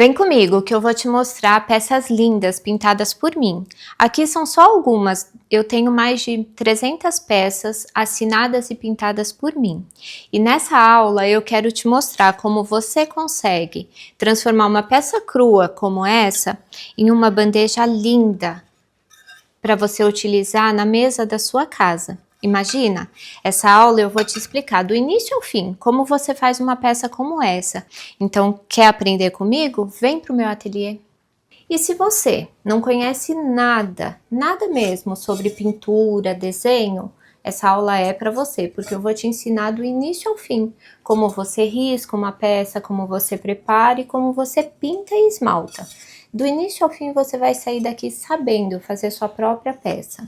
Vem comigo que eu vou te mostrar peças lindas pintadas por mim. Aqui são só algumas, eu tenho mais de 300 peças assinadas e pintadas por mim. E nessa aula eu quero te mostrar como você consegue transformar uma peça crua como essa em uma bandeja linda para você utilizar na mesa da sua casa. Imagina, essa aula eu vou te explicar do início ao fim, como você faz uma peça como essa. Então, quer aprender comigo? Vem para o meu ateliê. E se você não conhece nada, nada mesmo sobre pintura, desenho, essa aula é para você, porque eu vou te ensinar do início ao fim, como você risca uma peça, como você prepara e como você pinta e esmalta. Do início ao fim você vai sair daqui sabendo fazer sua própria peça.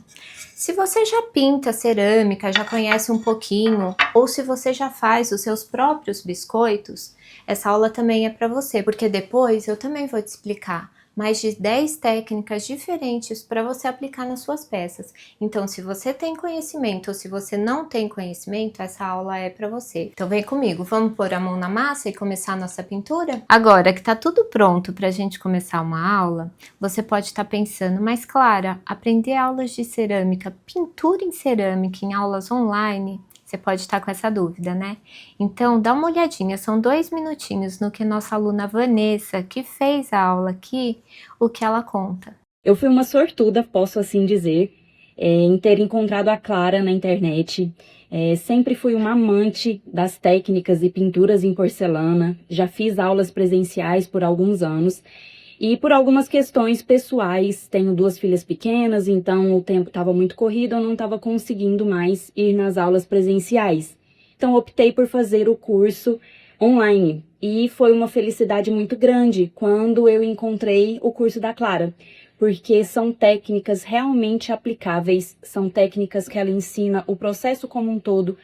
Se você já pinta cerâmica, já conhece um pouquinho, ou se você já faz os seus próprios biscoitos, essa aula também é para você, porque depois eu também vou te explicar mais de 10 técnicas diferentes para você aplicar nas suas peças. Então, se você tem conhecimento ou se você não tem conhecimento, essa aula é para você. Então, vem comigo, vamos pôr a mão na massa e começar a nossa pintura? Agora que tá tudo pronto para a gente começar uma aula, você pode estar pensando, mas Clara, aprender aulas de cerâmica, pintura em cerâmica em aulas online, você pode estar com essa dúvida, né? Então, dá uma olhadinha, são 2 minutinhos no que nossa aluna Vanessa, que fez a aula aqui, o que ela conta. Eu fui uma sortuda, posso assim dizer, em ter encontrado a Clara na internet. Sempre fui uma amante das técnicas e pinturas em porcelana, já fiz aulas presenciais por alguns anos. E por algumas questões pessoais, tenho 2 filhas pequenas, então o tempo estava muito corrido, eu não estava conseguindo mais ir nas aulas presenciais. Então optei por fazer o curso online e foi uma felicidade muito grande quando eu encontrei o curso da Clara, porque são técnicas realmente aplicáveis, são técnicas que ela ensina o processo como um todo,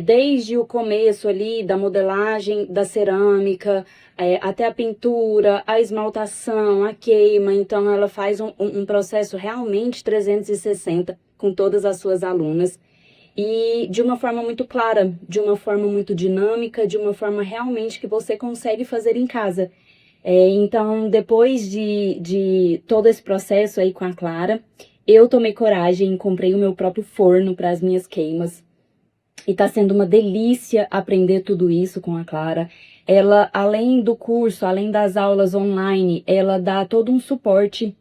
desde o começo ali da modelagem da cerâmica, até a pintura, a esmaltação, a queima. Então ela faz um processo realmente 360 com todas as suas alunas e de uma forma muito clara, de uma forma muito dinâmica, de uma forma realmente que você consegue fazer em casa. Então, depois de todo esse processo aí com a Clara, eu tomei coragem e comprei o meu próprio forno para as minhas queimas. E tá sendo uma delícia aprender tudo isso com a Clara. Ela, além do curso, além das aulas online, ela dá todo um suporte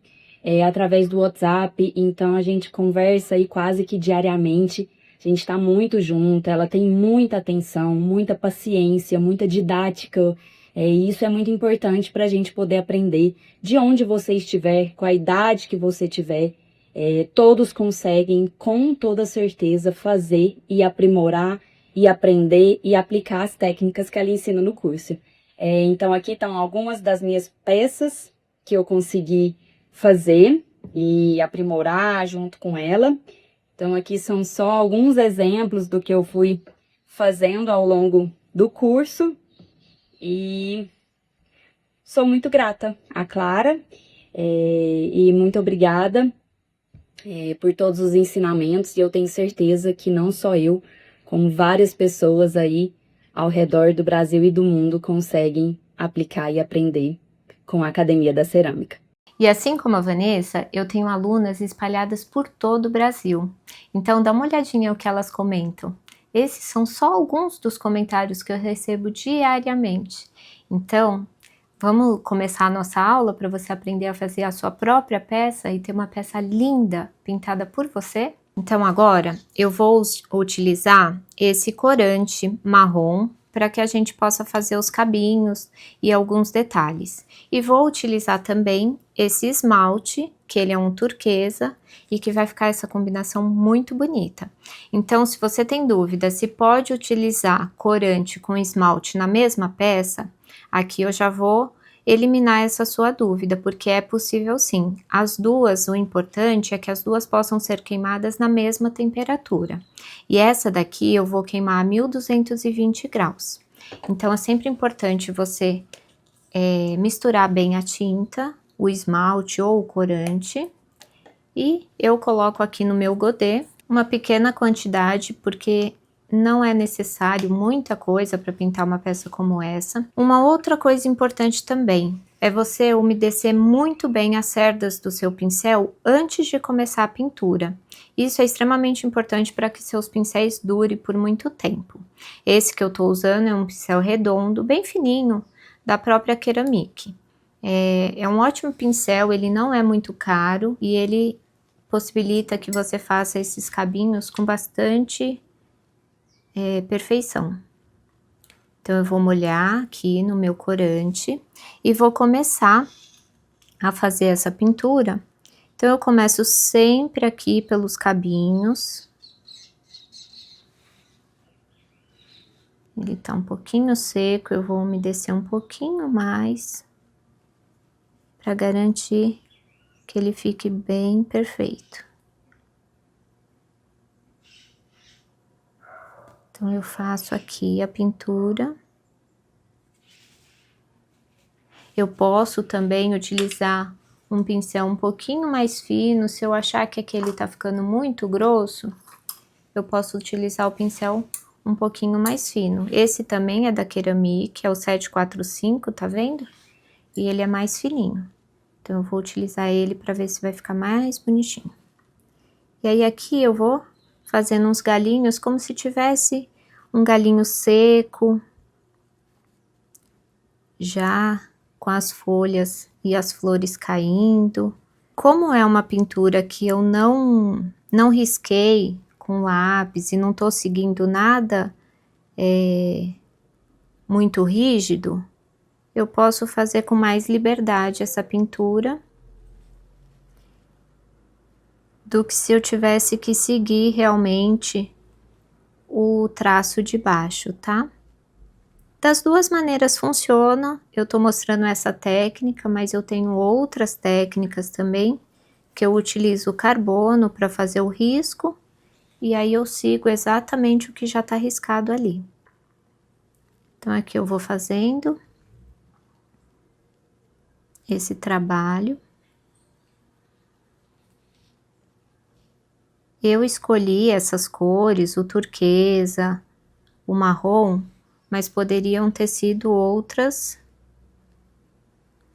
através do WhatsApp. Então a gente conversa aí quase que diariamente. A gente tá muito junto, ela tem muita atenção, muita paciência, muita didática. E isso é muito importante para a gente poder aprender de onde você estiver, com a idade que você tiver. Todos conseguem, com toda certeza, fazer e aprimorar e aprender e aplicar as técnicas que ela ensina no curso. Então, aqui estão algumas das minhas peças que eu consegui fazer e aprimorar junto com ela. Então, aqui são só alguns exemplos do que eu fui fazendo ao longo do curso. E sou muito grata à Clara e muito obrigada por todos os ensinamentos, e eu tenho certeza que não só eu, como várias pessoas aí ao redor do Brasil e do mundo conseguem aplicar e aprender com a Academia da Cerâmica. E assim como a Vanessa, eu tenho alunas espalhadas por todo o Brasil. Então dá uma olhadinha o que elas comentam. Esses são só alguns dos comentários que eu recebo diariamente. Então, vamos começar a nossa aula para você aprender a fazer a sua própria peça e ter uma peça linda pintada por você? Então agora eu vou utilizar esse corante marrom para que a gente possa fazer os cabinhos e alguns detalhes. E vou utilizar também esse esmalte, que ele é um turquesa, e que vai ficar essa combinação muito bonita. Então, se você tem dúvida se pode utilizar corante com esmalte na mesma peça, aqui eu já vou eliminar essa sua dúvida, porque é possível sim. As duas, o importante é que as duas possam ser queimadas na mesma temperatura. E essa daqui eu vou queimar a 1220 graus. Então, é sempre importante você misturar bem a tinta, o esmalte ou o corante. E eu coloco aqui no meu godê uma pequena quantidade, porque não é necessário muita coisa para pintar uma peça como essa. Uma outra coisa importante também, é você umedecer muito bem as cerdas do seu pincel antes de começar a pintura. Isso é extremamente importante para que seus pincéis durem por muito tempo. Esse que eu estou usando é um pincel redondo, bem fininho, da própria Ceramic. É um ótimo pincel, ele não é muito caro e ele possibilita que você faça esses cabinhos com bastante perfeição. Então, eu vou molhar aqui no meu corante e vou começar a fazer essa pintura. Então, eu começo sempre aqui pelos cabinhos. Ele tá um pouquinho seco, eu vou umedecer um pouquinho mais para garantir que ele fique bem perfeito. Então, eu faço aqui a pintura. Eu posso também utilizar um pincel um pouquinho mais fino, se eu achar que aquele tá ficando muito grosso, eu posso utilizar o pincel um pouquinho mais fino. Esse também é da Ceramic, é o 745, tá vendo? E ele é mais fininho. Então, eu vou utilizar ele para ver se vai ficar mais bonitinho. E aí, aqui eu vou fazendo uns galinhos como se tivesse um galinho seco, já com as folhas e as flores caindo. Como é uma pintura que eu não risquei com lápis e não tô seguindo nada muito rígido, eu posso fazer com mais liberdade essa pintura do que se eu tivesse que seguir realmente o traço de baixo, tá? Das duas maneiras funciona, eu tô mostrando essa técnica, mas eu tenho outras técnicas também, que eu utilizo o carbono para fazer o risco, e aí eu sigo exatamente o que já tá riscado ali. Então, aqui eu vou fazendo esse trabalho. Eu escolhi essas cores, o turquesa, o marrom, mas poderiam ter sido outras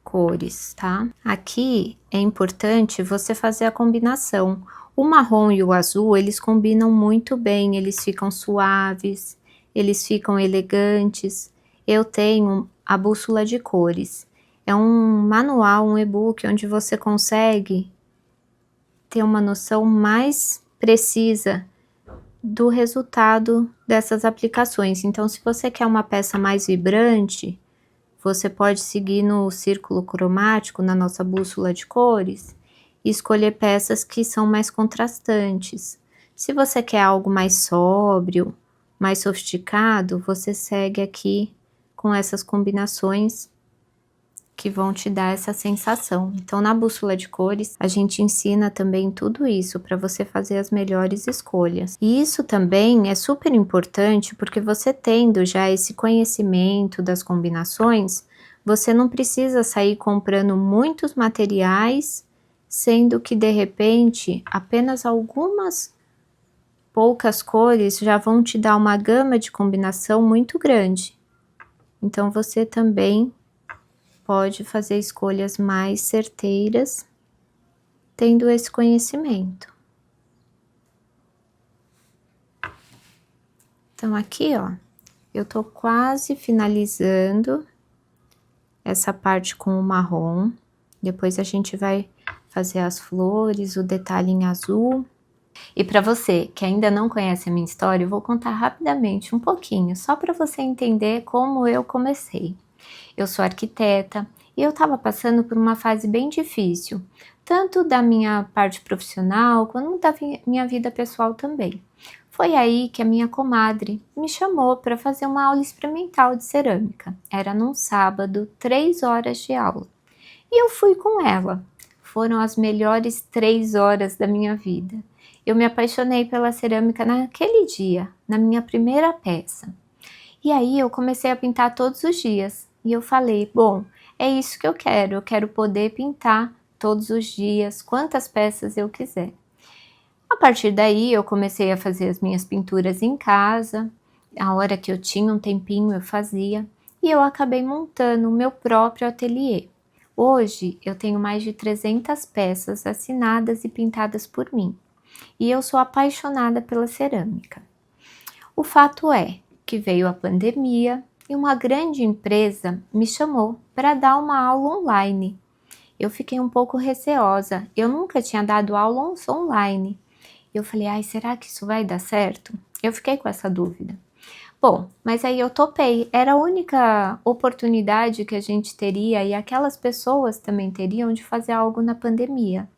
cores, tá? Aqui é importante você fazer a combinação. O marrom e o azul, eles combinam muito bem, eles ficam suaves, eles ficam elegantes. Eu tenho a bússola de cores. É um manual, um e-book, onde você consegue ter uma noção mais precisa do resultado dessas aplicações. Então, se você quer uma peça mais vibrante, você pode seguir no círculo cromático, na nossa bússola de cores, e escolher peças que são mais contrastantes. Se você quer algo mais sóbrio, mais sofisticado, você segue aqui com essas combinações que vão te dar essa sensação. Então, na bússola de cores, a gente ensina também tudo isso para você fazer as melhores escolhas. E isso também é super importante porque você tendo já esse conhecimento das combinações, você não precisa sair comprando muitos materiais, sendo que de repente apenas algumas poucas cores já vão te dar uma gama de combinação muito grande. Então, você também pode fazer escolhas mais certeiras, tendo esse conhecimento. Então, aqui, ó, eu tô quase finalizando essa parte com o marrom. Depois a gente vai fazer as flores, o detalhe em azul. E para você que ainda não conhece a minha história, eu vou contar rapidamente um pouquinho, só para você entender como eu comecei. Eu sou arquiteta e eu estava passando por uma fase bem difícil, tanto da minha parte profissional quanto da minha vida pessoal também. Foi aí que a minha comadre me chamou para fazer uma aula experimental de cerâmica. Era num sábado, 3 horas de aula. E eu fui com ela. Foram as melhores 3 horas da minha vida. Eu me apaixonei pela cerâmica naquele dia, na minha primeira peça. E aí eu comecei a pintar todos os dias. E eu falei, bom, é isso que eu quero poder pintar todos os dias, quantas peças eu quiser. A partir daí eu comecei a fazer as minhas pinturas em casa, a hora que eu tinha um tempinho eu fazia, e eu acabei montando o meu próprio ateliê. Hoje eu tenho mais de 300 peças assinadas e pintadas por mim, e eu sou apaixonada pela cerâmica. O fato é que veio a pandemia e uma grande empresa me chamou para dar uma aula online. Eu fiquei um pouco receosa, eu nunca tinha dado aula online. Eu falei, ai, será que isso vai dar certo? Eu fiquei com essa dúvida. Bom, mas aí eu topei, era a única oportunidade que a gente teria e aquelas pessoas também teriam de fazer algo na pandemia.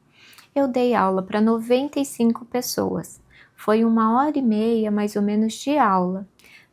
Eu dei aula para 95 pessoas, foi 1h30 mais ou menos de aula.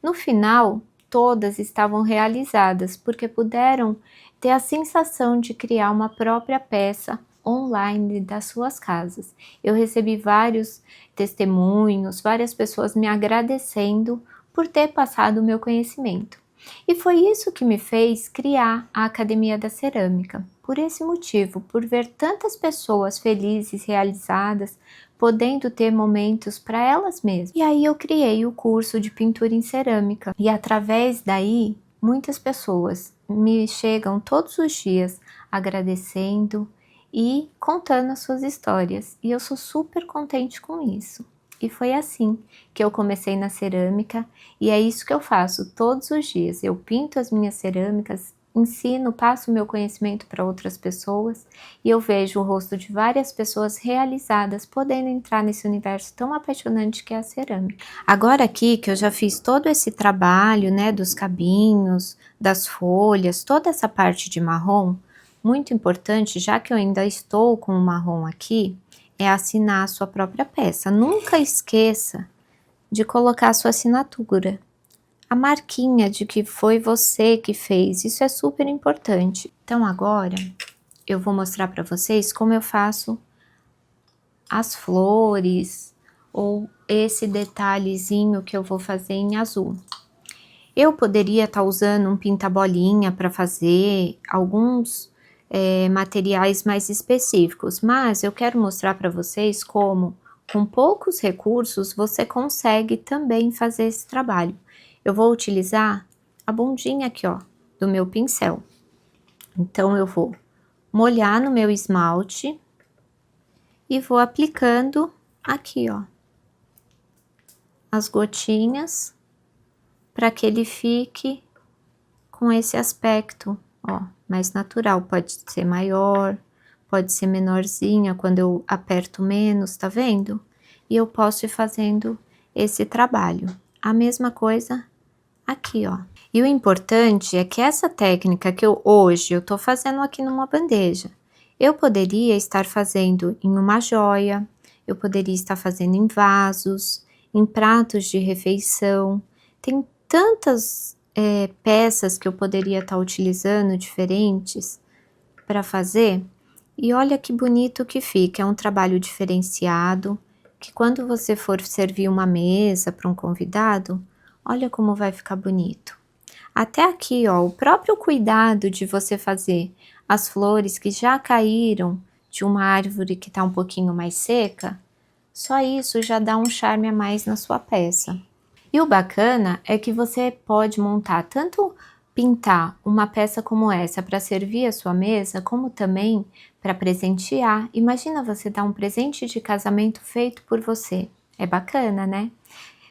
No final, todas estavam realizadas porque puderam ter a sensação de criar uma própria peça online das suas casas. Eu recebi vários testemunhos, várias pessoas me agradecendo por ter passado o meu conhecimento. E foi isso que me fez criar a Academia da Cerâmica. Por esse motivo, por ver tantas pessoas felizes, realizadas, podendo ter momentos para elas mesmas. E aí eu criei o curso de pintura em cerâmica. E através daí, muitas pessoas me chegam todos os dias agradecendo e contando as suas histórias. E eu sou super contente com isso. E foi assim que eu comecei na cerâmica e é isso que eu faço todos os dias. Eu pinto as minhas cerâmicas, ensino, passo o meu conhecimento para outras pessoas e eu vejo o rosto de várias pessoas realizadas podendo entrar nesse universo tão apaixonante que é a cerâmica. Agora aqui que eu já fiz todo esse trabalho, né, dos cabinhos, das folhas, toda essa parte de marrom, muito importante, já que eu ainda estou com o marrom aqui, é assinar a sua própria peça. Nunca esqueça de colocar a sua assinatura, a marquinha de que foi você que fez, isso é super importante. Então agora eu vou mostrar para vocês como eu faço as flores ou esse detalhezinho que eu vou fazer em azul. Eu poderia estar usando um pinta-bolinha para fazer alguns materiais mais específicos, mas eu quero mostrar para vocês como, com poucos recursos, você consegue também fazer esse trabalho. Eu vou utilizar a bundinha aqui, ó, do meu pincel. Então, eu vou molhar no meu esmalte e vou aplicando aqui, ó, as gotinhas para que ele fique com esse aspecto, ó, mais natural. Pode ser maior, pode ser menorzinha quando eu aperto menos, tá vendo? E eu posso ir fazendo esse trabalho. A mesma coisa aqui, ó. E o importante é que essa técnica que hoje eu tô fazendo aqui numa bandeja, eu poderia estar fazendo em uma joia, eu poderia estar fazendo em vasos, em pratos de refeição. Tem tantas peças que eu poderia estar utilizando diferentes para fazer. E olha que bonito que fica, é um trabalho diferenciado, que quando você for servir uma mesa para um convidado, olha como vai ficar bonito. Até aqui, ó, o próprio cuidado de você fazer as flores que já caíram de uma árvore que está um pouquinho mais seca, só isso já dá um charme a mais na sua peça. E o bacana é que você pode montar tanto pintar uma peça como essa para servir a sua mesa, como também para presentear. Imagina você dar um presente de casamento feito por você. É bacana, né?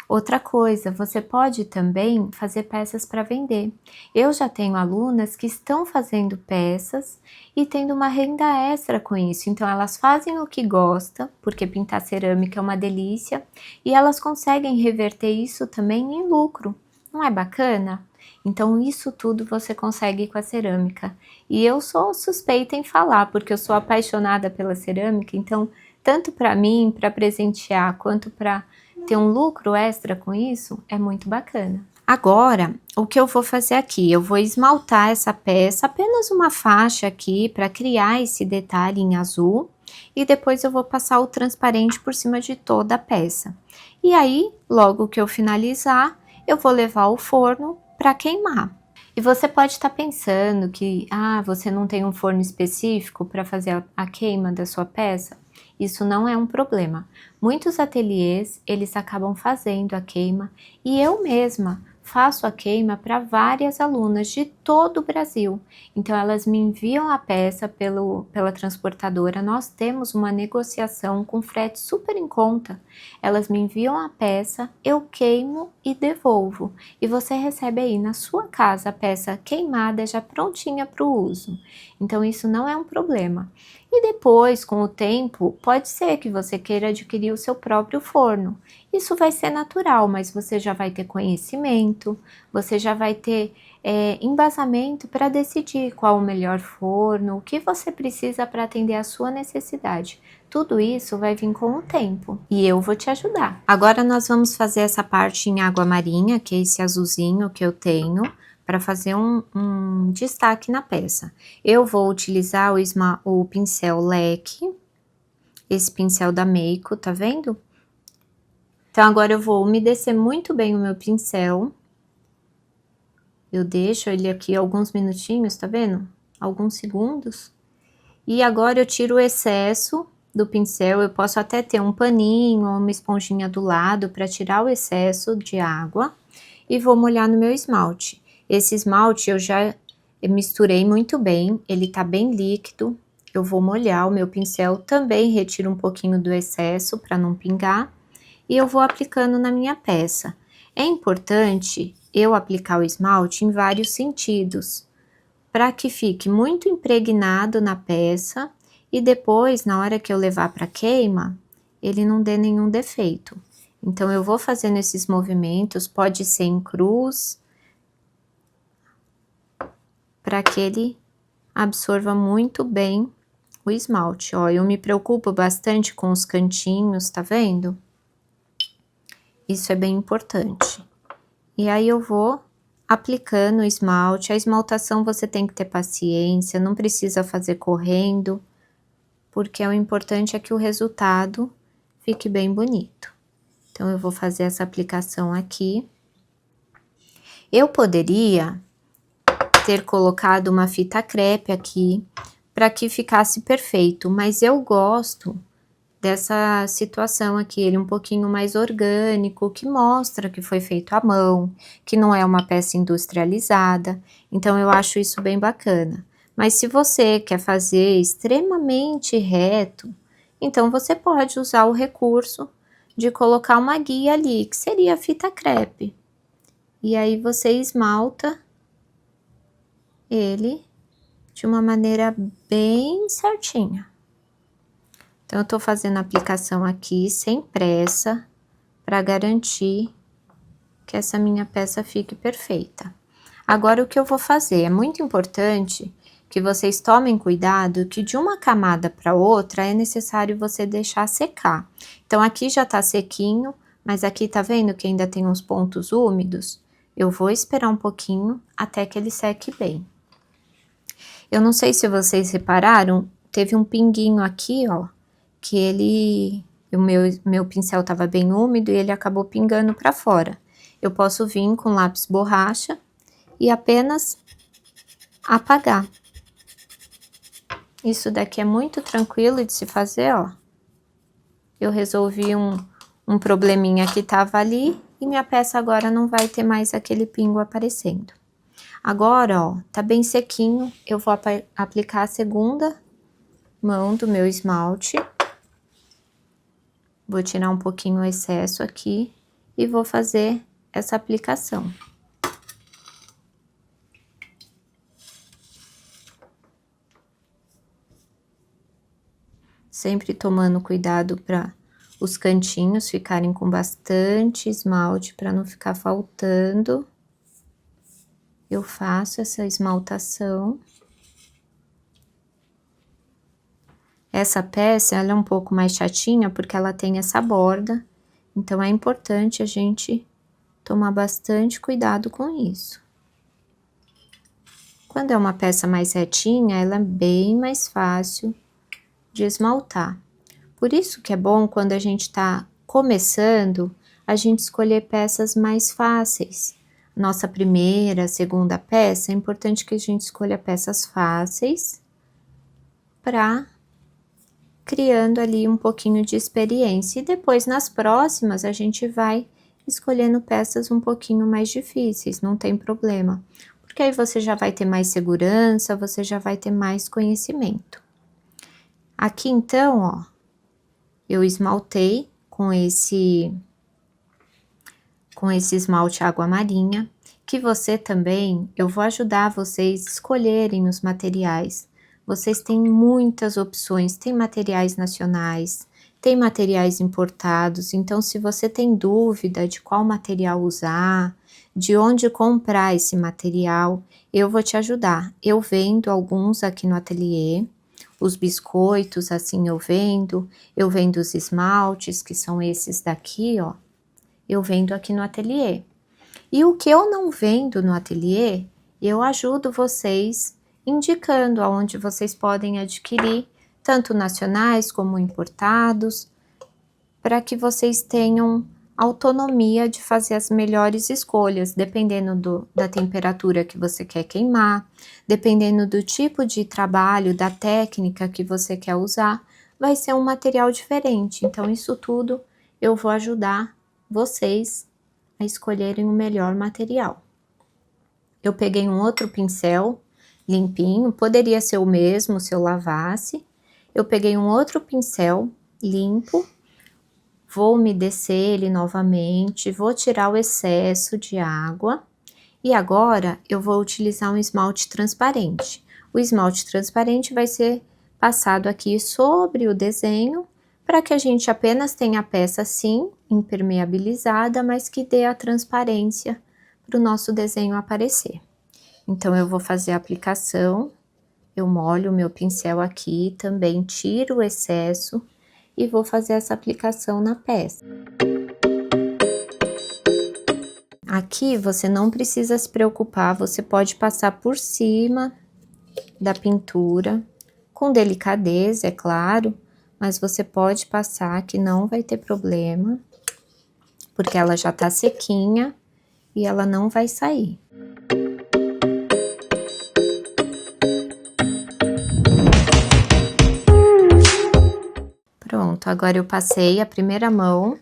Outra coisa, você pode também fazer peças para vender. Eu já tenho alunas que estão fazendo peças e tendo uma renda extra com isso. Então, elas fazem o que gostam, porque pintar cerâmica é uma delícia, e elas conseguem reverter isso também em lucro. Não é bacana? Então, isso tudo você consegue com a cerâmica. E eu sou suspeita em falar, porque eu sou apaixonada pela cerâmica, então, tanto para mim, para presentear, quanto para ter um lucro extra com isso, é muito bacana. Agora, o que eu vou fazer aqui? Eu vou esmaltar essa peça, apenas uma faixa aqui, para criar esse detalhe em azul, e depois eu vou passar o transparente por cima de toda a peça. E aí, logo que eu finalizar, eu vou levar ao forno para queimar. E você pode estar pensando que, você não tem um forno específico para fazer a queima da sua peça? Isso não é um problema. Muitos ateliês, eles acabam fazendo a queima e eu mesma faço a queima para várias alunas de todo o Brasil. Então elas me enviam a peça pela transportadora, nós temos uma negociação com frete super em conta. Elas me enviam a peça, eu queimo e devolvo. E você recebe aí na sua casa a peça queimada já prontinha para o uso. Então isso não é um problema. E depois, com o tempo, pode ser que você queira adquirir o seu próprio forno. Isso vai ser natural, mas você já vai ter conhecimento, você já vai ter embasamento para decidir qual o melhor forno, o que você precisa para atender a sua necessidade. Tudo isso vai vir com o tempo e eu vou te ajudar. Agora nós vamos fazer essa parte em água marinha, que é esse azulzinho que eu tenho, para fazer um destaque na peça. Eu vou utilizar o pincel leque, esse pincel da Meiko, tá vendo? Então agora eu vou umedecer muito bem o meu pincel. Eu deixo ele aqui alguns minutinhos, tá vendo? Alguns segundos. E agora eu tiro o excesso do pincel, eu posso até ter um paninho ou uma esponjinha do lado para tirar o excesso de água. E vou molhar no meu esmalte. Esse esmalte eu já misturei muito bem, ele tá bem líquido. Eu vou molhar o meu pincel, também retiro um pouquinho do excesso para não pingar. E eu vou aplicando na minha peça. É importante eu aplicar o esmalte em vários sentidos, para que fique muito impregnado na peça e depois, na hora que eu levar para queima, ele não dê nenhum defeito. Então eu vou fazendo esses movimentos, pode ser em cruz, para que ele absorva muito bem o esmalte. Ó, eu me preocupo bastante com os cantinhos, tá vendo? Isso é bem importante. E aí eu vou aplicando o esmalte. A esmaltação você tem que ter paciência, não precisa fazer correndo, porque o importante é que o resultado fique bem bonito. Então eu vou fazer essa aplicação aqui. Eu poderia ter colocado uma fita crepe aqui, para que ficasse perfeito, mas eu gosto dessa situação aqui, ele um pouquinho mais orgânico, que mostra que foi feito à mão, que não é uma peça industrializada, então eu acho isso bem bacana. Mas se você quer fazer extremamente reto, então você pode usar o recurso de colocar uma guia ali, que seria a fita crepe. E aí você esmalta ele de uma maneira bem certinha. Então, eu tô fazendo a aplicação aqui sem pressa, para garantir que essa minha peça fique perfeita. Agora, o que eu vou fazer? É muito importante que vocês tomem cuidado que de uma camada para outra é necessário você deixar secar. Então, aqui já tá sequinho, mas aqui tá vendo que ainda tem uns pontos úmidos? Eu vou esperar um pouquinho até que ele seque bem. Eu não sei se vocês repararam, teve um pinguinho aqui, ó, que o meu pincel tava bem úmido e ele acabou pingando para fora. Eu posso vir com lápis borracha e apenas apagar. Isso daqui é muito tranquilo de se fazer, ó. Eu resolvi um probleminha que tava ali e minha peça agora não vai ter mais aquele pingo aparecendo. Agora, ó, tá bem sequinho, eu vou aplicar a segunda mão do meu esmalte. Vou tirar um pouquinho o excesso aqui e vou fazer essa aplicação. Sempre tomando cuidado para os cantinhos ficarem com bastante esmalte, para não ficar faltando. Eu faço essa esmaltação. Essa peça, ela é um pouco mais chatinha, porque ela tem essa borda, então é importante a gente tomar bastante cuidado com isso. Quando é uma peça mais retinha, ela é bem mais fácil de esmaltar. Por isso que é bom, quando a gente tá começando, a gente escolher peças mais fáceis. Nossa primeira, segunda peça, é importante que a gente escolha peças fáceis para criando ali um pouquinho de experiência. E depois, nas próximas, a gente vai escolhendo peças um pouquinho mais difíceis, não tem problema. Porque aí você já vai ter mais segurança, você já vai ter mais conhecimento. Aqui então, ó, eu esmaltei com esse esmalte água marinha, que você também, eu vou ajudar vocês a escolherem os materiais. Vocês têm muitas opções, tem materiais nacionais, tem materiais importados, então se você tem dúvida de qual material usar, de onde comprar esse material, eu vou te ajudar. Eu vendo alguns aqui no ateliê, os biscoitos assim eu vendo os esmaltes, que são esses daqui, ó, eu vendo aqui no ateliê. E o que eu não vendo no ateliê, eu ajudo vocês indicando aonde vocês podem adquirir, tanto nacionais como importados, para que vocês tenham autonomia de fazer as melhores escolhas, dependendo da temperatura que você quer queimar, dependendo do tipo de trabalho, da técnica que você quer usar, vai ser um material diferente. Então, isso tudo eu vou ajudar vocês a escolherem o melhor material. Eu peguei um outro pincel limpinho, poderia ser o mesmo se eu lavasse. Eu peguei um outro pincel limpo, vou umedecer ele novamente, vou tirar o excesso de água. E agora eu vou utilizar um esmalte transparente. O esmalte transparente vai ser passado aqui sobre o desenho, para que a gente apenas tenha a peça assim, impermeabilizada, mas que dê a transparência para o nosso desenho aparecer. Então, eu vou fazer a aplicação, eu molho o meu pincel aqui, também tiro o excesso e vou fazer essa aplicação na peça. Aqui você não precisa se preocupar, você pode passar por cima da pintura, com delicadeza, é claro, mas você pode passar que não vai ter problema, porque ela já tá sequinha e ela não vai sair. Pronto, agora eu passei a primeira mão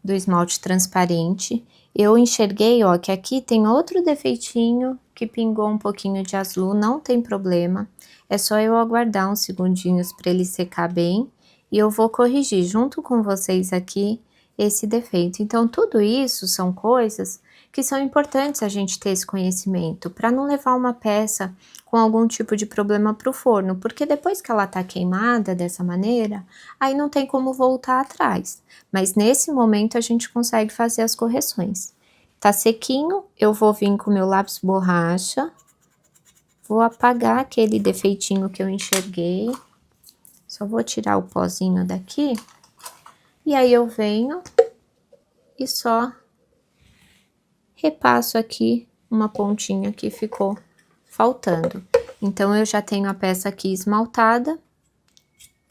do esmalte transparente. Eu enxerguei, ó, que aqui tem outro defeitinho que pingou um pouquinho de azul, não tem problema. É só eu aguardar uns segundinhos para ele secar bem e eu vou corrigir junto com vocês aqui esse defeito. Então, tudo isso são coisas que são importantes a gente ter esse conhecimento, para não levar uma peça com algum tipo de problema para o forno, porque depois que ela tá queimada dessa maneira, aí não tem como voltar atrás. Mas nesse momento a gente consegue fazer as correções. Tá sequinho, eu vou vir com o meu lápis borracha, vou apagar aquele defeitinho que eu enxerguei, só vou tirar o pozinho daqui, e aí eu venho e só repasso aqui uma pontinha que ficou faltando. Então, eu já tenho a peça aqui esmaltada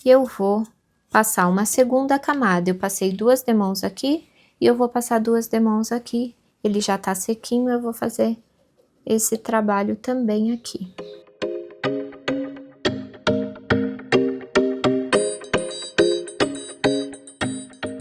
e eu vou passar uma segunda camada. Eu passei 2 demãos aqui e eu vou passar 2 demãos aqui. Ele já tá sequinho, eu vou fazer esse trabalho também aqui.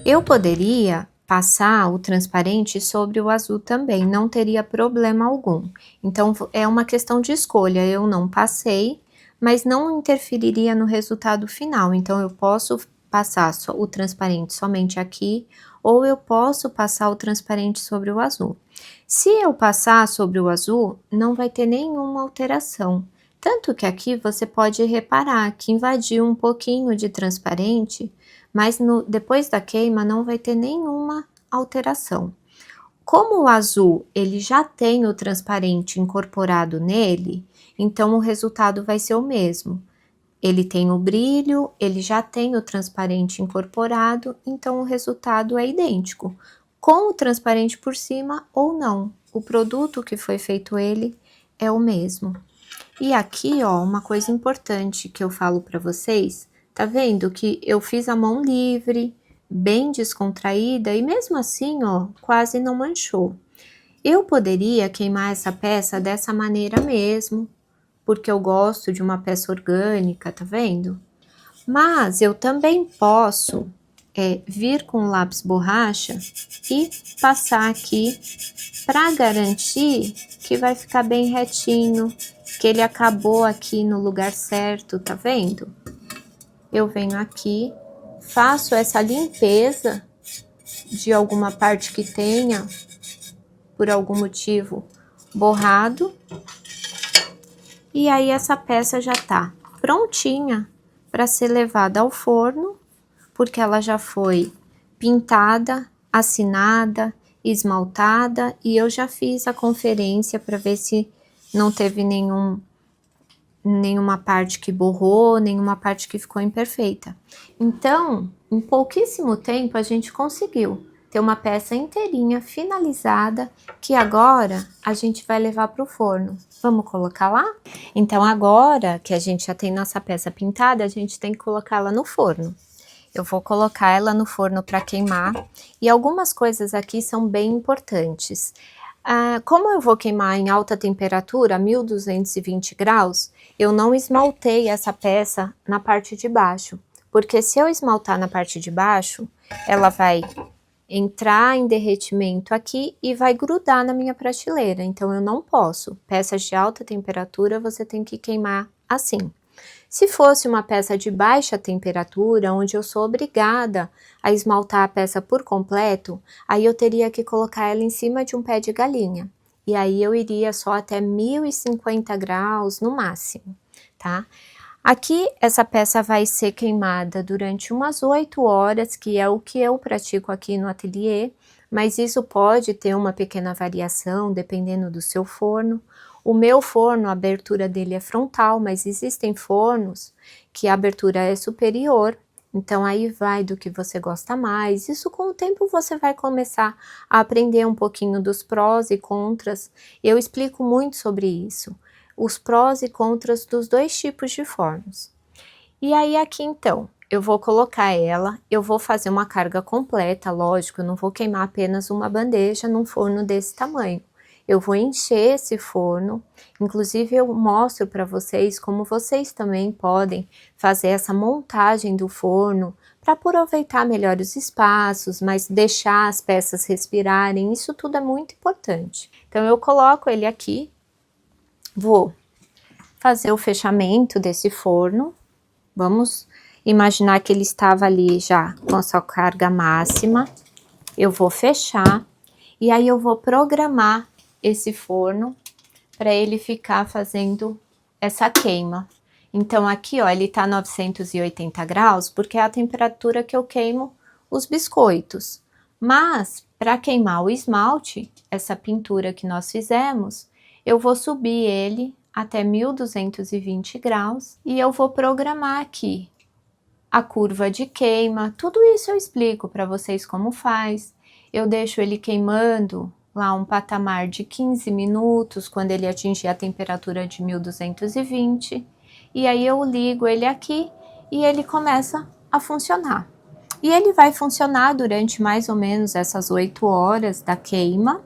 Eu poderia passar o transparente sobre o azul também, não teria problema algum. Então, é uma questão de escolha, eu não passei, mas não interferiria no resultado final. Então, eu posso passar o transparente somente aqui, ou eu posso passar o transparente sobre o azul. Se eu passar sobre o azul, não vai ter nenhuma alteração. Tanto que aqui você pode reparar que invadiu um pouquinho de transparente, mas depois da queima não vai ter nenhuma alteração. Como o azul ele já tem o transparente incorporado nele, então o resultado vai ser o mesmo. Ele tem o brilho, ele já tem o transparente incorporado, então o resultado é idêntico, com o transparente por cima ou não. O produto que foi feito ele é o mesmo. E aqui, ó, uma coisa importante que eu falo para vocês, tá vendo que eu fiz a mão livre, bem descontraída e mesmo assim, ó, quase não manchou. Eu poderia queimar essa peça dessa maneira mesmo, porque eu gosto de uma peça orgânica, tá vendo? Mas eu também posso é vir com o lápis borracha e passar aqui para garantir que vai ficar bem retinho, que ele acabou aqui no lugar certo, tá vendo? Eu venho aqui, faço essa limpeza de alguma parte que tenha, por algum motivo, borrado. E aí essa peça já tá prontinha para ser levada ao forno, porque ela já foi pintada, assinada, esmaltada, e eu já fiz a conferência para ver se não teve nenhuma parte que borrou, nenhuma parte que ficou imperfeita. Então, em pouquíssimo tempo a gente conseguiu ter uma peça inteirinha finalizada, que agora a gente vai levar para o forno. Vamos colocar lá? Então agora que a gente já tem nossa peça pintada, a gente tem que colocá-la no forno. Eu vou colocar ela no forno para queimar, e algumas coisas aqui são bem importantes. Como eu vou queimar em alta temperatura, 1220 graus, eu não esmaltei essa peça na parte de baixo, porque se eu esmaltar na parte de baixo, ela vai entrar em derretimento aqui e vai grudar na minha prateleira, então eu não posso. Peças de alta temperatura você tem que queimar assim. Se fosse uma peça de baixa temperatura, onde eu sou obrigada a esmaltar a peça por completo, aí eu teria que colocar ela em cima de um pé de galinha. E aí eu iria só até 1050 graus no máximo, tá? Aqui essa peça vai ser queimada durante umas 8 horas, que é o que eu pratico aqui no ateliê, mas isso pode ter uma pequena variação dependendo do seu forno. O meu forno, a abertura dele é frontal, mas existem fornos que a abertura é superior, então aí vai do que você gosta mais. Isso com o tempo você vai começar a aprender um pouquinho dos prós e contras. Eu explico muito sobre isso, os prós e contras dos dois tipos de fornos. E aí aqui então, eu vou colocar ela, eu vou fazer uma carga completa, lógico, eu não vou queimar apenas uma bandeja num forno desse tamanho. Eu vou encher esse forno, inclusive eu mostro para vocês como vocês também podem fazer essa montagem do forno para aproveitar melhor os espaços, mas deixar as peças respirarem, isso tudo é muito importante. Então eu coloco ele aqui, vou fazer o fechamento desse forno, vamos imaginar que ele estava ali já com a sua carga máxima, eu vou fechar e aí eu vou programar esse forno para ele ficar fazendo essa queima. Então aqui ó, ele tá 980 graus porque é a temperatura que eu queimo os biscoitos. Mas para queimar o esmalte, essa pintura que nós fizemos, eu vou subir ele até 1220 graus e eu vou programar aqui a curva de queima. Tudo isso eu explico para vocês como faz. Eu deixo ele queimando lá um patamar de 15 minutos, quando ele atingir a temperatura de 1220, e aí eu ligo ele aqui e ele começa a funcionar. E ele vai funcionar durante mais ou menos essas 8 horas da queima,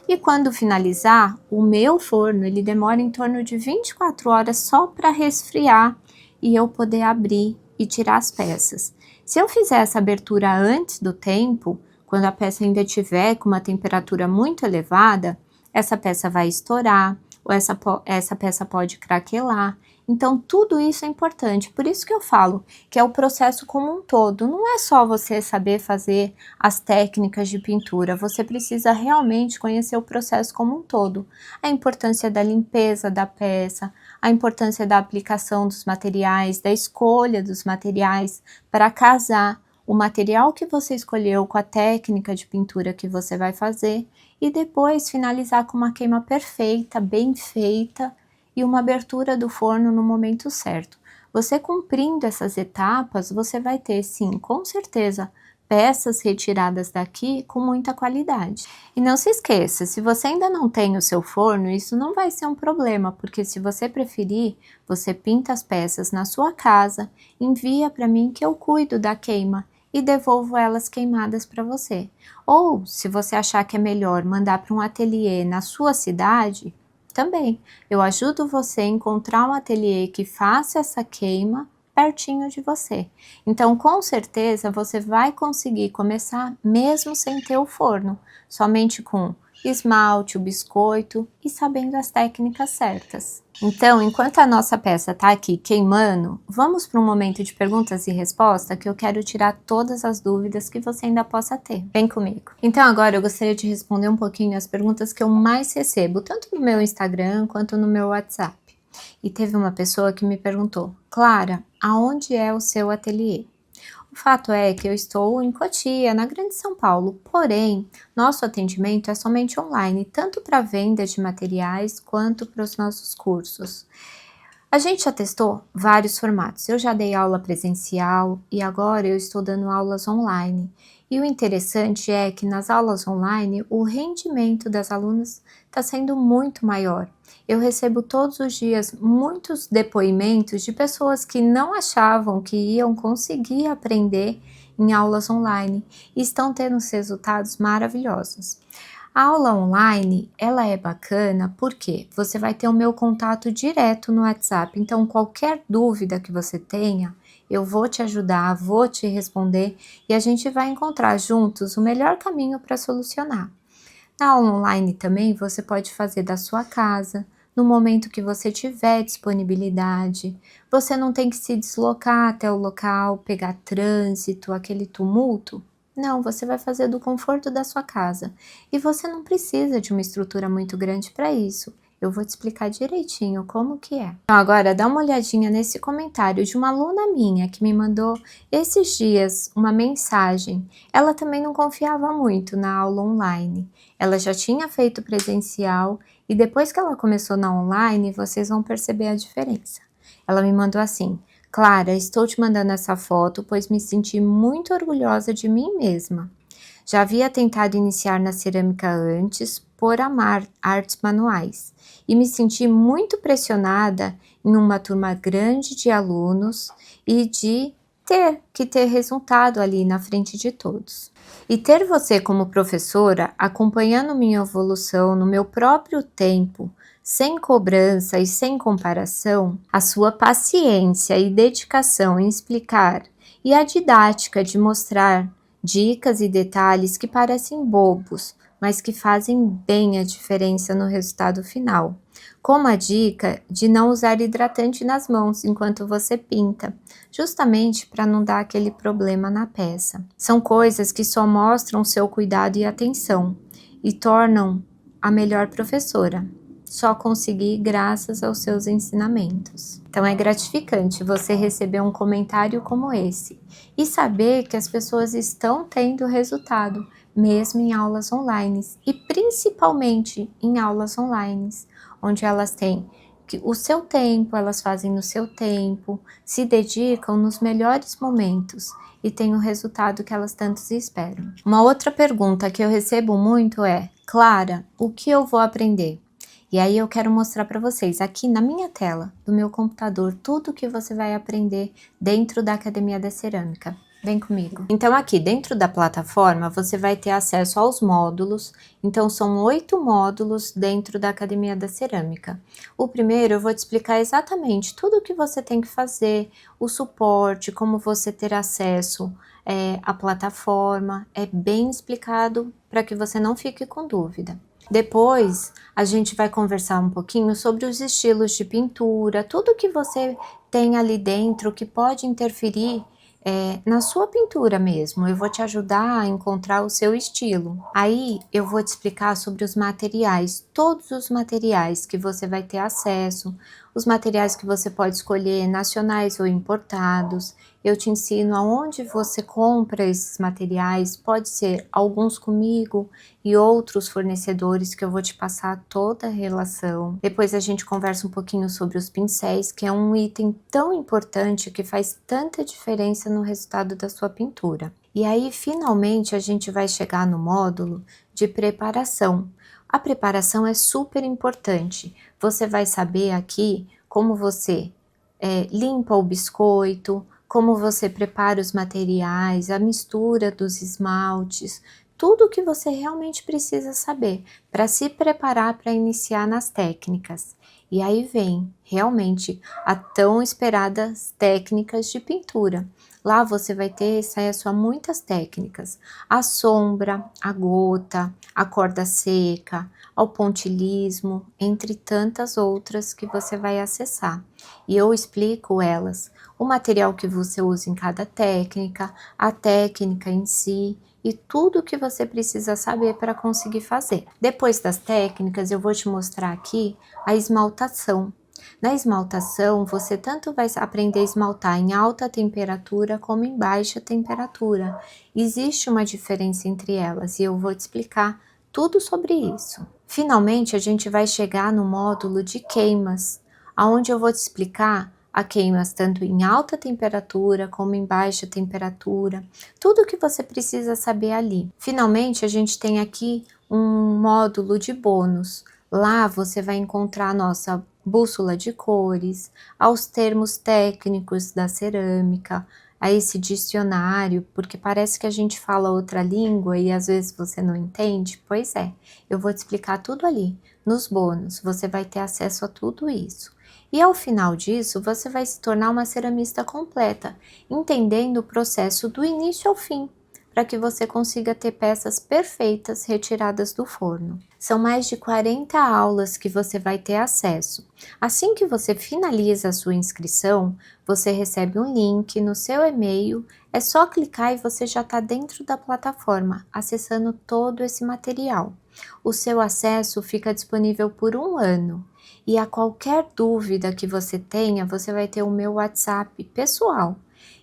e quando finalizar, o meu forno ele demora em torno de 24 horas só para resfriar e eu poder abrir e tirar as peças. Se eu fizer essa abertura antes do tempo, quando a peça ainda estiver com uma temperatura muito elevada, essa peça vai estourar, ou essa peça pode craquelar. Então, tudo isso é importante. Por isso que eu falo que é o processo como um todo. Não é só você saber fazer as técnicas de pintura, você precisa realmente conhecer o processo como um todo. A importância da limpeza da peça, a importância da aplicação dos materiais, da escolha dos materiais para casar o material que você escolheu com a técnica de pintura que você vai fazer e depois finalizar com uma queima perfeita, bem feita e uma abertura do forno no momento certo. Você cumprindo essas etapas, você vai ter, sim, com certeza, peças retiradas daqui com muita qualidade. E não se esqueça, se você ainda não tem o seu forno, isso não vai ser um problema, porque se você preferir, você pinta as peças na sua casa, envia para mim que eu cuido da queima e devolvo elas queimadas para você. Ou, se você achar que é melhor mandar para um ateliê na sua cidade, também. Eu ajudo você a encontrar um ateliê que faça essa queima pertinho de você. Então, com certeza, você vai conseguir começar mesmo sem ter o forno, somente com esmalte, o biscoito e sabendo as técnicas certas. Então, enquanto a nossa peça tá aqui queimando, vamos para um momento de perguntas e respostas que eu quero tirar todas as dúvidas que você ainda possa ter. Vem comigo. Então, agora eu gostaria de responder um pouquinho as perguntas que eu mais recebo, tanto no meu Instagram quanto no meu WhatsApp. E teve uma pessoa que me perguntou: Clara, aonde é o seu ateliê? O fato é que eu estou em Cotia, na Grande São Paulo, porém, nosso atendimento é somente online, tanto para venda de materiais quanto para os nossos cursos. A gente já testou vários formatos, eu já dei aula presencial e agora eu estou dando aulas online. E o interessante é que nas aulas online o rendimento das alunas está sendo muito maior. Eu recebo todos os dias muitos depoimentos de pessoas que não achavam que iam conseguir aprender em aulas online e estão tendo resultados maravilhosos. A aula online, ela é bacana porque você vai ter o meu contato direto no WhatsApp, então qualquer dúvida que você tenha, eu vou te ajudar, vou te responder e a gente vai encontrar juntos o melhor caminho para solucionar. Na aula online também você pode fazer da sua casa, no momento que você tiver disponibilidade. Você não tem que se deslocar até o local, pegar trânsito, aquele tumulto. Não, você vai fazer do conforto da sua casa. E você não precisa de uma estrutura muito grande para isso. Eu vou te explicar direitinho como que é. Então, agora dá uma olhadinha nesse comentário de uma aluna minha que me mandou esses dias uma mensagem. Ela também não confiava muito na aula online. Ela já tinha feito presencial e depois que ela começou na online, vocês vão perceber a diferença. Ela me mandou assim: Clara, estou te mandando essa foto, pois me senti muito orgulhosa de mim mesma. Já havia tentado iniciar na cerâmica antes, por amar artes manuais, e me senti muito pressionada em uma turma grande de alunos e de ter que ter resultado ali na frente de todos. E ter você como professora acompanhando minha evolução no meu próprio tempo, sem cobrança e sem comparação, a sua paciência e dedicação em explicar e a didática de mostrar dicas e detalhes que parecem bobos, mas que fazem bem a diferença no resultado final. Como a dica de não usar hidratante nas mãos enquanto você pinta, justamente para não dar aquele problema na peça. São coisas que só mostram seu cuidado e atenção e tornam a melhor professora. Só consegui graças aos seus ensinamentos. Então é gratificante você receber um comentário como esse e saber que as pessoas estão tendo resultado, mesmo em aulas online e principalmente em aulas online, onde elas têm o seu tempo, elas fazem no seu tempo, se dedicam nos melhores momentos e têm o resultado que elas tanto esperam. Uma outra pergunta que eu recebo muito é: Clara, o que eu vou aprender? E aí eu quero mostrar para vocês aqui na minha tela do meu computador tudo que você vai aprender dentro da Academia da Cerâmica. Vem comigo. Então aqui dentro da plataforma você vai ter acesso aos módulos. Então são 8 módulos dentro da Academia da Cerâmica. O primeiro eu vou te explicar exatamente tudo o que você tem que fazer, o suporte, como você ter acesso à plataforma. É bem explicado para que você não fique com dúvida. Depois, a gente vai conversar um pouquinho sobre os estilos de pintura, tudo que você tem ali dentro que pode interferir na sua pintura mesmo. Eu vou te ajudar a encontrar o seu estilo. Aí, eu vou te explicar sobre os materiais, todos os materiais que você vai ter acesso, os materiais que você pode escolher, nacionais ou importados. Eu te ensino aonde você compra esses materiais, pode ser alguns comigo e outros fornecedores que eu vou te passar toda a relação. Depois a gente conversa um pouquinho sobre os pincéis, que é um item tão importante que faz tanta diferença no resultado da sua pintura. E aí, finalmente, a gente vai chegar no módulo de preparação. A preparação é super importante. Você vai saber aqui como você limpa o biscoito, como você prepara os materiais, a mistura dos esmaltes, tudo o que você realmente precisa saber para se preparar para iniciar nas técnicas. E aí vem realmente a tão esperadas técnicas de pintura. Lá você vai ter acesso a muitas técnicas: a sombra, a gota, a corda seca, ao pontilhismo, entre tantas outras que você vai acessar. E eu explico elas, o material que você usa em cada técnica, a técnica em si e tudo o que você precisa saber para conseguir fazer. Depois das técnicas, eu vou te mostrar aqui a esmaltação. Na esmaltação, você tanto vai aprender a esmaltar em alta temperatura como em baixa temperatura. Existe uma diferença entre elas e eu vou te explicar tudo sobre isso. Finalmente, a gente vai chegar no módulo de queimas, onde eu vou te explicar a queimas tanto em alta temperatura como em baixa temperatura, tudo o que você precisa saber ali. Finalmente, a gente tem aqui um módulo de bônus. Lá você vai encontrar a nossa bússola de cores, aos termos técnicos da cerâmica, a esse dicionário, porque parece que a gente fala outra língua e às vezes você não entende. Pois é, eu vou te explicar tudo ali. Nos bônus, você vai ter acesso a tudo isso. E ao final disso, você vai se tornar uma ceramista completa, entendendo o processo do início ao fim, para que você consiga ter peças perfeitas retiradas do forno. São mais de 40 aulas que você vai ter acesso. Assim que você finaliza a sua inscrição, você recebe um link no seu e-mail, é só clicar e você já está dentro da plataforma, acessando todo esse material. O seu acesso fica disponível por 1 ano. E a qualquer dúvida que você tenha, você vai ter o meu WhatsApp pessoal.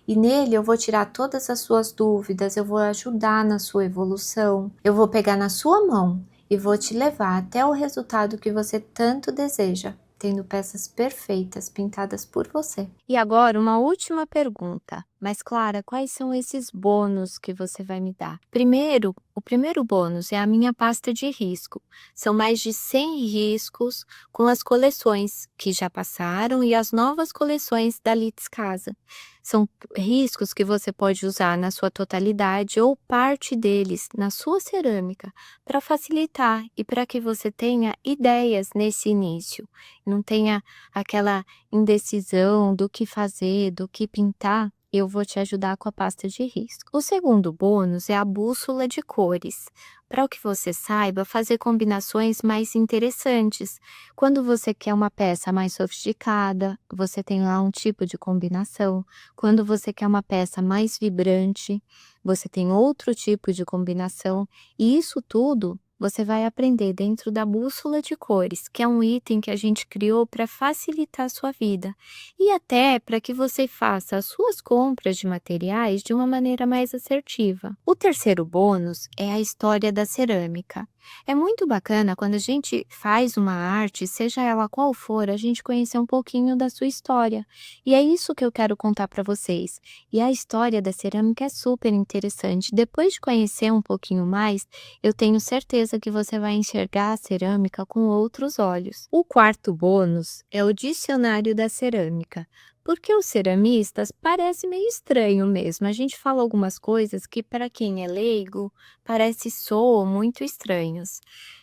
E nele eu vou tirar todas as suas dúvidas, eu vou ajudar na sua evolução, eu vou pegar na sua mão e vou te levar até o resultado que você tanto deseja, tendo peças perfeitas pintadas por você. E agora uma última pergunta. Mas Clara, quais são esses bônus que você vai me dar? Primeiro, o primeiro bônus é a minha pasta de risco. São mais de 100 riscos com as coleções que já passaram e as novas coleções da Litz Casa. São riscos que você pode usar na sua totalidade ou parte deles na sua cerâmica para facilitar e para que você tenha ideias nesse início. Não tenha aquela indecisão do que fazer, do que pintar. Eu vou te ajudar com a pasta de risco. O segundo bônus é a bússola de cores, para que você saiba fazer combinações mais interessantes. Quando você quer uma peça mais sofisticada, você tem lá um tipo de combinação. Quando você quer uma peça mais vibrante, você tem outro tipo de combinação. E isso tudo você vai aprender dentro da bússola de cores, que é um item que a gente criou para facilitar a sua vida e até para que você faça as suas compras de materiais de uma maneira mais assertiva. O terceiro bônus é a história da cerâmica. É muito bacana quando a gente faz uma arte, seja ela qual for, a gente conhecer um pouquinho da sua história. E é isso que eu quero contar para vocês. E a história da cerâmica é super interessante. Depois de conhecer um pouquinho mais, eu tenho certeza que você vai enxergar a cerâmica com outros olhos. O quarto bônus é o dicionário da cerâmica. Porque os ceramistas parece meio estranho mesmo. A gente fala algumas coisas que para quem é leigo parece soam muito estranhos.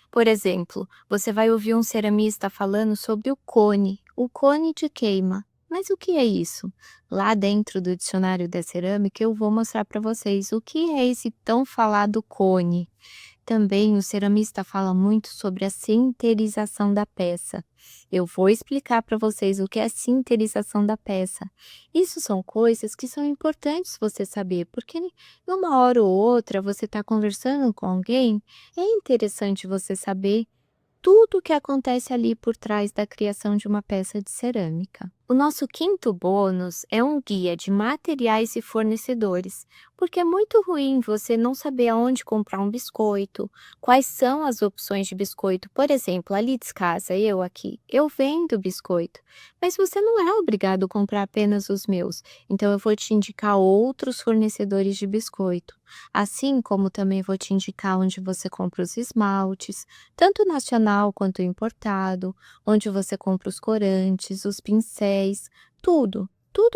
Por exemplo, você vai ouvir um ceramista falando sobre o cone de queima. Mas o que é isso? Lá dentro do dicionário da cerâmica eu vou mostrar para vocês o que é esse tão falado cone. Também o ceramista fala muito sobre a sinterização da peça. Eu vou explicar para vocês o que é a sinterização da peça. Isso são coisas que são importantes você saber, porque numa hora ou outra você está conversando com alguém, é interessante você saber tudo o que acontece ali por trás da criação de uma peça de cerâmica. O nosso quinto bônus é um guia de materiais e fornecedores, porque é muito ruim você não saber aonde comprar um biscoito, quais são as opções de biscoito. Por exemplo, ali de casa, eu aqui, eu vendo biscoito, mas você não é obrigado a comprar apenas os meus, então eu vou te indicar outros fornecedores de biscoito. Assim como também vou te indicar onde você compra os esmaltes, tanto nacional quanto importado, onde você compra os corantes, os pincéis, tudo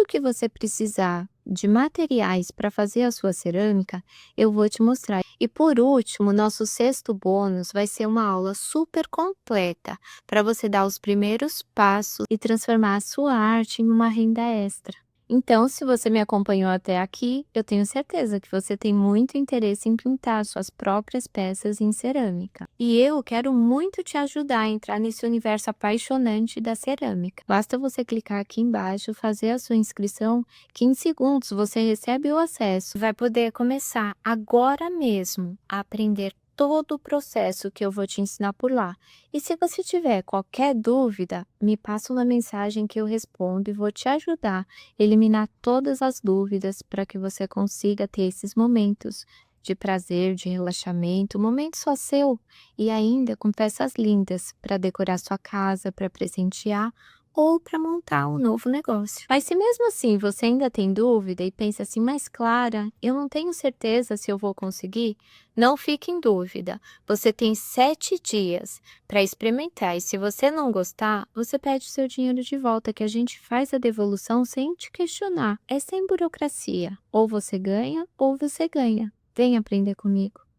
que você precisar de materiais para fazer a sua cerâmica, eu vou te mostrar. E por último, nosso sexto bônus vai ser uma aula super completa para você dar os primeiros passos e transformar a sua arte em uma renda extra. Então, se você me acompanhou até aqui, eu tenho certeza que você tem muito interesse em pintar suas próprias peças em cerâmica. E eu quero muito te ajudar a entrar nesse universo apaixonante da cerâmica. Basta você clicar aqui embaixo, fazer a sua inscrição, que em segundos você recebe o acesso. Vai poder começar agora mesmo a aprender todo o processo que eu vou te ensinar por lá. E se você tiver qualquer dúvida, me passa uma mensagem que eu respondo e vou te ajudar a eliminar todas as dúvidas para que você consiga ter esses momentos de prazer, de relaxamento, momento só seu e ainda com peças lindas para decorar sua casa, para presentear ou para montar um novo negócio. Mas se mesmo assim você ainda tem dúvida e pensa assim, mas Clara, eu não tenho certeza se eu vou conseguir, não fique em dúvida. Você tem 7 dias para experimentar e se você não gostar, você pede o seu dinheiro de volta, que a gente faz a devolução sem te questionar. É sem burocracia. Ou você ganha, ou você ganha. Vem aprender comigo.